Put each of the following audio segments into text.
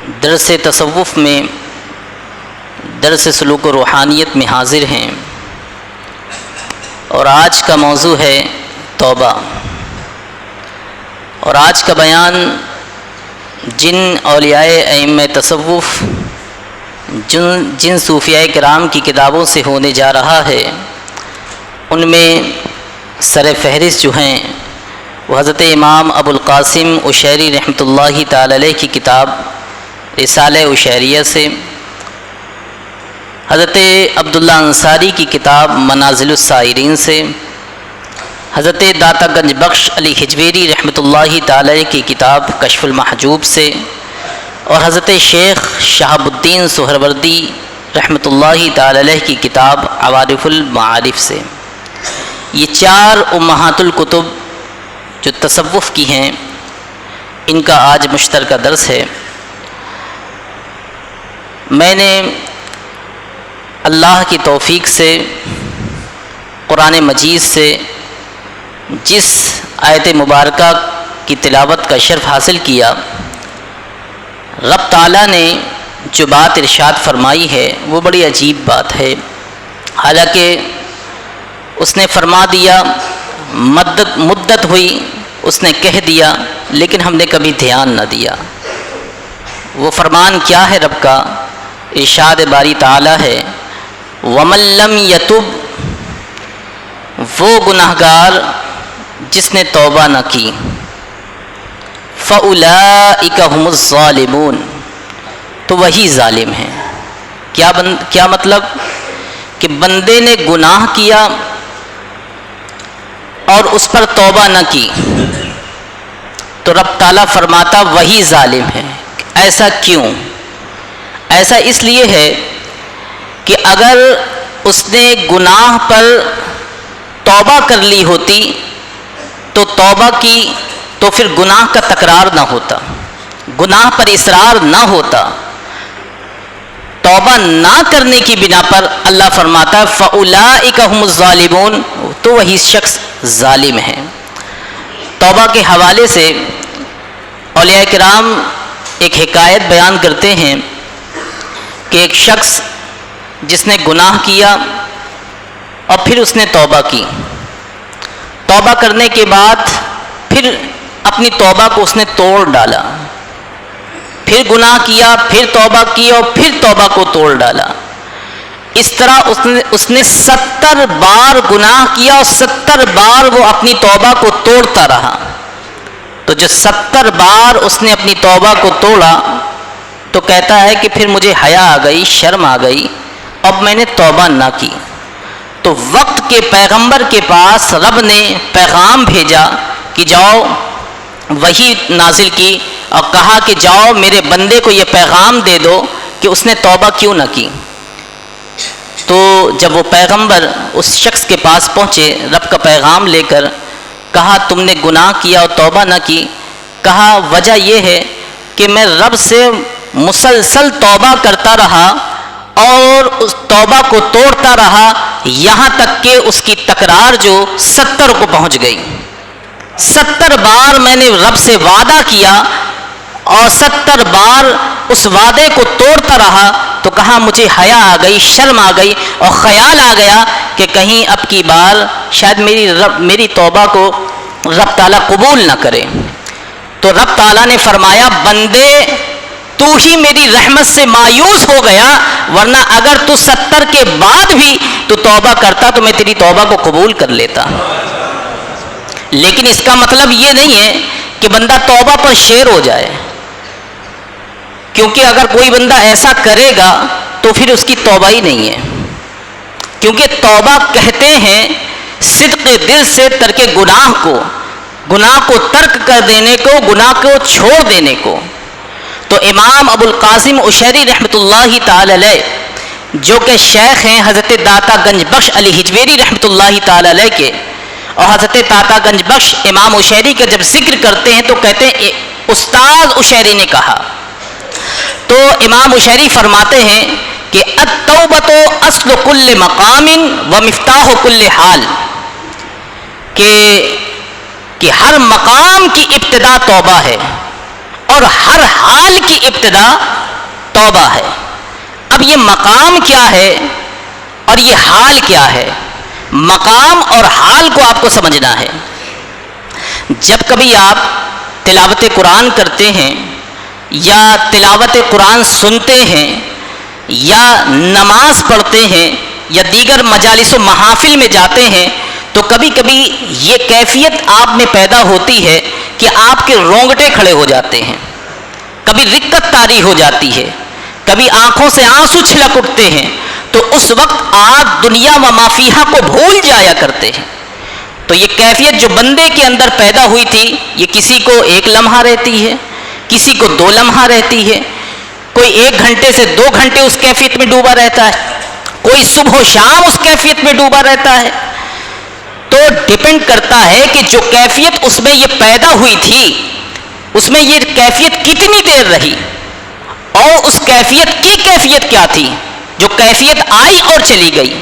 درس تصوف میں درس سلوک و روحانیت میں حاضر ہیں، اور آج کا موضوع ہے توبہ۔ اور آج کا بیان جن اولیاء ائمہ تصوف جن صوفیاء کرام کی کتابوں سے ہونے جا رہا ہے، ان میں سر فہرست جو ہیں وہ حضرت امام ابو القاسم عشیری رحمۃ اللہ تعالی علیہ کی کتاب رسالہ عشیریہ سے، حضرت عبداللہ انصاری کی کتاب منازل السائرین سے، حضرت داتا گنج بخش علی ہجویری رحمۃ اللہ تعالی علیہ کی کتاب کشف المحجوب سے، اور حضرت شیخ شہاب الدین سہروردی رحمۃ اللہ تعالی علیہ کی کتاب عوارف المعارف سے۔ یہ چار امہات الکتب جو تصوف کی ہیں، ان کا آج مشترکہ درس ہے۔ میں نے اللہ کی توفیق سے قرآن مجید سے جس آیت مبارکہ کی تلاوت کا شرف حاصل کیا، رب تعالیٰ نے جو بات ارشاد فرمائی ہے وہ بڑی عجیب بات ہے۔ حالانکہ اس نے فرما دیا، مدت ہوئی، اس نے کہہ دیا، لیکن ہم نے کبھی دھیان نہ دیا۔ وہ فرمان کیا ہے رب کا؟ ارشاد باری تعالیٰ ہے، وَمَن لَّمْ يَتُبْ، وہ گناہگار جس نے توبہ نہ کی، فَأُولَٰئِكَ هُمُ الظَّالِمُونَ، تو وہی ظالم ہیں۔ کیا مطلب؟ کہ بندے نے گناہ کیا اور اس پر توبہ نہ کی تو رب تعالیٰ فرماتا وہی ظالم ہے۔ ایسا کیوں؟ ایسا اس لیے ہے کہ اگر اس نے گناہ پر توبہ کر لی ہوتی تو توبہ کی تو پھر گناہ کا تکرار نہ ہوتا، گناہ پر اصرار نہ ہوتا۔ توبہ نہ کرنے کی بنا پر اللہ فرماتا ہے فَأُولَٰئِكَ هُمُ الظَّالِمُونَ، تو وہی شخص ظالم ہے۔ توبہ کے حوالے سے اولیاء کرام ایک حکایت بیان کرتے ہیں کہ ایک شخص جس نے گناہ کیا اور پھر اس نے توبہ کی، توبہ کرنے کے بعد پھر اپنی توبہ کو اس نے توڑ ڈالا، پھر گناہ کیا، پھر توبہ کی اور پھر توبہ کو توڑ ڈالا۔ اس طرح اس نے 70 بار گناہ کیا اور 70 بار وہ اپنی توبہ کو توڑتا رہا۔ تو جو 70 بار اس نے اپنی توبہ کو توڑا تو کہتا ہے کہ پھر مجھے حیا آ گئی، شرم آ گئی، اب میں نے توبہ نہ کی۔ تو وقت کے پیغمبر کے پاس رب نے پیغام بھیجا کہ جاؤ، وحی نازل کی اور کہا کہ جاؤ میرے بندے کو یہ پیغام دے دو کہ اس نے توبہ کیوں نہ کی۔ تو جب وہ پیغمبر اس شخص کے پاس پہنچے رب کا پیغام لے کر، کہا تم نے گناہ کیا اور توبہ نہ کی؟ کہا وجہ یہ ہے کہ میں رب سے مسلسل توبہ کرتا رہا اور اس توبہ کو توڑتا رہا، یہاں تک کہ اس کی تکرار جو 70 کو پہنچ گئی۔ 70 بار میں نے رب سے وعدہ کیا اور 70 بار اس وعدے کو توڑتا رہا، تو کہا مجھے حیا آ گئی، شرم آ گئی اور خیال آ گیا کہ کہیں اب کی بار شاید میری توبہ کو رب تعالیٰ قبول نہ کرے۔ تو رب تعالیٰ نے فرمایا بندے تو ہی میری رحمت سے مایوس ہو گیا، ورنہ اگر تو 70 کے بعد بھی تو توبہ کرتا تو میں تیری توبہ کو قبول کر لیتا۔ لیکن اس کا مطلب یہ نہیں ہے کہ بندہ توبہ پر شیر ہو جائے، کیونکہ اگر کوئی بندہ ایسا کرے گا تو پھر اس کی توبہ ہی نہیں ہے۔ کیونکہ توبہ کہتے ہیں صدق دل سے ترک گناہ کو ترک کر دینے کو، گناہ کو چھوڑ دینے کو۔ تو امام ابو القاسم عشیری رحمۃ اللہ تعالی علیہ جو کہ شیخ ہیں حضرت داتا گنج بخش علی ہجویری رحمۃ اللہ تعالی علیہ کے، اور حضرت داتا گنج بخش امام عشیری کا جب ذکر کرتے ہیں تو کہتے ہیں استاد عشیری نے کہا۔ تو امام عشیری فرماتے ہیں کہ التوبۃ اصل کل مقام و مفتاح کل حال، کہ ہر مقام کی ابتدا توبہ ہے اور ہر حال کی ابتدا توبہ ہے۔ اب یہ مقام کیا ہے اور یہ حال کیا ہے؟ مقام اور حال کو آپ کو سمجھنا ہے۔ جب کبھی آپ تلاوت قرآن کرتے ہیں یا تلاوت قرآن سنتے ہیں یا نماز پڑھتے ہیں یا دیگر مجالس و محافل میں جاتے ہیں تو کبھی کبھی یہ کیفیت آپ میں پیدا ہوتی ہے کہ آپ کے رونگٹے کھڑے ہو جاتے ہیں، کبھی رکت طاری ہو جاتی ہے، کبھی آنکھوں سے آنسو چھلک اٹھتے ہیں، تو اس وقت آپ دنیا و ما فیہا کو بھول جایا کرتے ہیں۔ تو یہ کیفیت جو بندے کے اندر پیدا ہوئی تھی، یہ کسی کو 1 لمحہ رہتی ہے، کسی کو 2 لمحہ رہتی ہے، کوئی 1 گھنٹے سے 2 گھنٹے اس کیفیت میں ڈوبا رہتا ہے، کوئی صبح و شام اس کیفیت میں ڈوبا رہتا ہے۔ تو ڈیپینڈ کرتا ہے کہ جو کیفیت اس میں یہ پیدا ہوئی تھی، اس میں یہ کیفیت کتنی دیر رہی اور اس کیفیت کی کیفیت کیا تھی، جو کیفیت آئی اور چلی گئی۔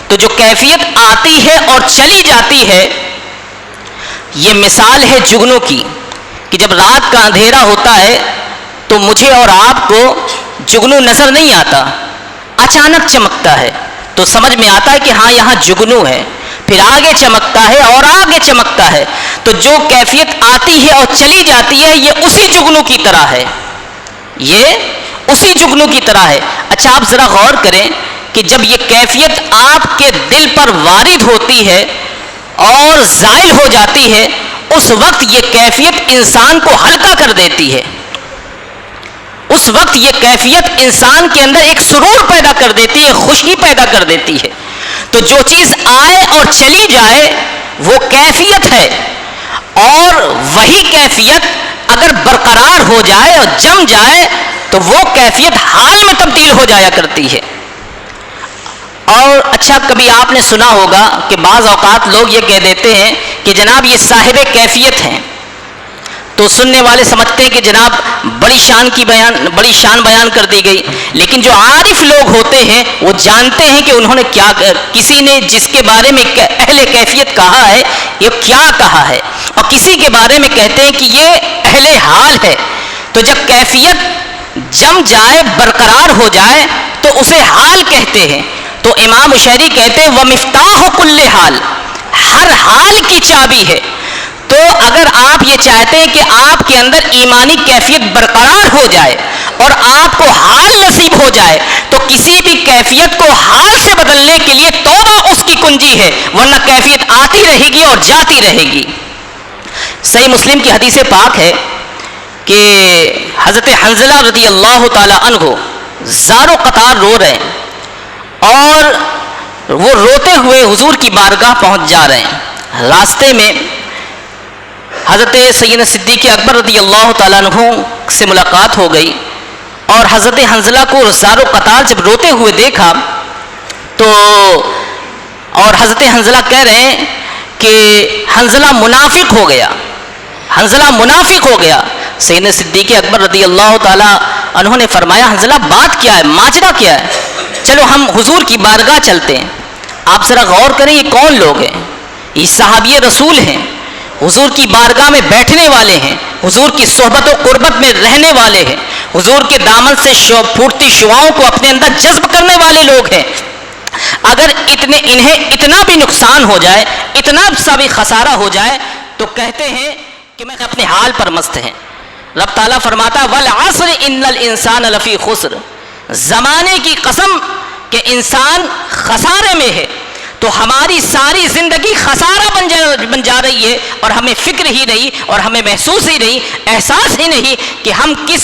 تو جو کیفیت آتی ہے اور چلی جاتی ہے، یہ مثال ہے جگنوں کی، کہ جب رات کا اندھیرا ہوتا ہے تو مجھے اور آپ کو جگنو نظر نہیں آتا، اچانک چمکتا ہے تو سمجھ میں آتا ہے کہ ہاں یہاں جگنو ہے، پھر آگے چمکتا ہے اور آگے چمکتا ہے۔ تو جو کیفیت آتی ہے اور چلی جاتی ہے، یہ اسی جگنو کی طرح ہے، یہ اسی جگنو کی طرح ہے۔ اچھا آپ ذرا غور کریں کہ جب یہ کیفیت آپ کے دل پر وارد ہوتی ہے اور زائل ہو جاتی ہے، اس وقت یہ کیفیت انسان کو ہلکا کر دیتی ہے، اس وقت یہ کیفیت انسان کے اندر ایک سرور پیدا کر دیتی ہے، خوشی پیدا کر دیتی ہے۔ تو جو چیز آئے اور چلی جائے وہ کیفیت ہے، اور وہی کیفیت اگر برقرار ہو جائے اور جم جائے تو وہ کیفیت حال میں تبدیل ہو جایا کرتی ہے۔ اور اچھا کبھی آپ نے سنا ہوگا کہ بعض اوقات لوگ یہ کہہ دیتے ہیں کہ جناب یہ صاحب کیفیت ہیں، تو سننے والے سمجھتے ہیں کہ جناب بڑی شان بیان کر دی گئی، لیکن جو عارف لوگ ہوتے ہیں وہ جانتے ہیں کہ انہوں نے کیا، کسی نے جس کے بارے میں اہل کیفیت کہا ہے یہ کیا کہا ہے، اور کسی کے بارے میں کہتے ہیں کہ یہ اہل حال ہے۔ تو جب کیفیت جم جائے، برقرار ہو جائے تو اسے حال کہتے ہیں۔ تو امام شعری کہتے ہیں وَمِفْتَاحُ كُلِّ حال، ہر حال کی چابی ہے۔ تو اگر آپ یہ چاہتے ہیں کہ آپ کے اندر ایمانی کیفیت برقرار ہو جائے اور آپ کو حال نصیب ہو جائے، تو کسی بھی کیفیت کو حال سے بدلنے کے لیے توبہ اس کی کنجی ہے، ورنہ کیفیت آتی رہے گی اور جاتی رہے گی۔ صحیح مسلم کی حدیث پاک ہے کہ حضرت حنظلہ رضی اللہ تعالی عنہ زارو قطار رو رہے ہیں، اور وہ روتے ہوئے حضور کی بارگاہ پہنچ جا رہے ہیں۔ راستے میں حضرت سیدنا صدیق اکبر رضی اللہ تعالیٰ عنہ سے ملاقات ہو گئی، اور حضرت حنظلہ کو زارو قطار جب روتے ہوئے دیکھا تو، اور حضرت حنظلہ کہہ رہے ہیں کہ حنظلہ منافق ہو گیا، حنظلہ منافق ہو گیا۔ سیدنا صدیق اکبر رضی اللہ تعالیٰ عنہ نے فرمایا حنظلہ بات کیا ہے، ماجرا کیا ہے، چلو ہم حضور کی بارگاہ چلتے ہیں۔ آپ ذرا غور کریں یہ کون لوگ ہیں؟ یہ صحابی رسول ہیں، حضور کی بارگاہ میں بیٹھنے والے ہیں، حضور کی صحبت و قربت میں رہنے والے ہیں، حضور کے دامن سے پھوٹتی شعاؤں کو اپنے اندر جذب کرنے والے لوگ ہیں۔ اگر انہیں اتنا بھی نقصان ہو جائے، اتنا سا بھی خسارہ ہو جائے، تو کہتے ہیں کہ میں اپنے حال پر مست ہیں۔ رب تعالیٰ فرماتا وَالْعَصْرِ إِنَّ الْإِنسَانَ لَفِي خُسْرٍ، زمانے کی قسم کہ انسان خسارے میں ہے۔ تو ہماری ساری زندگی خسارہ بن جا رہی ہے، اور ہمیں فکر ہی نہیں، اور ہمیں محسوس ہی نہیں، احساس ہی نہیں کہ ہم کس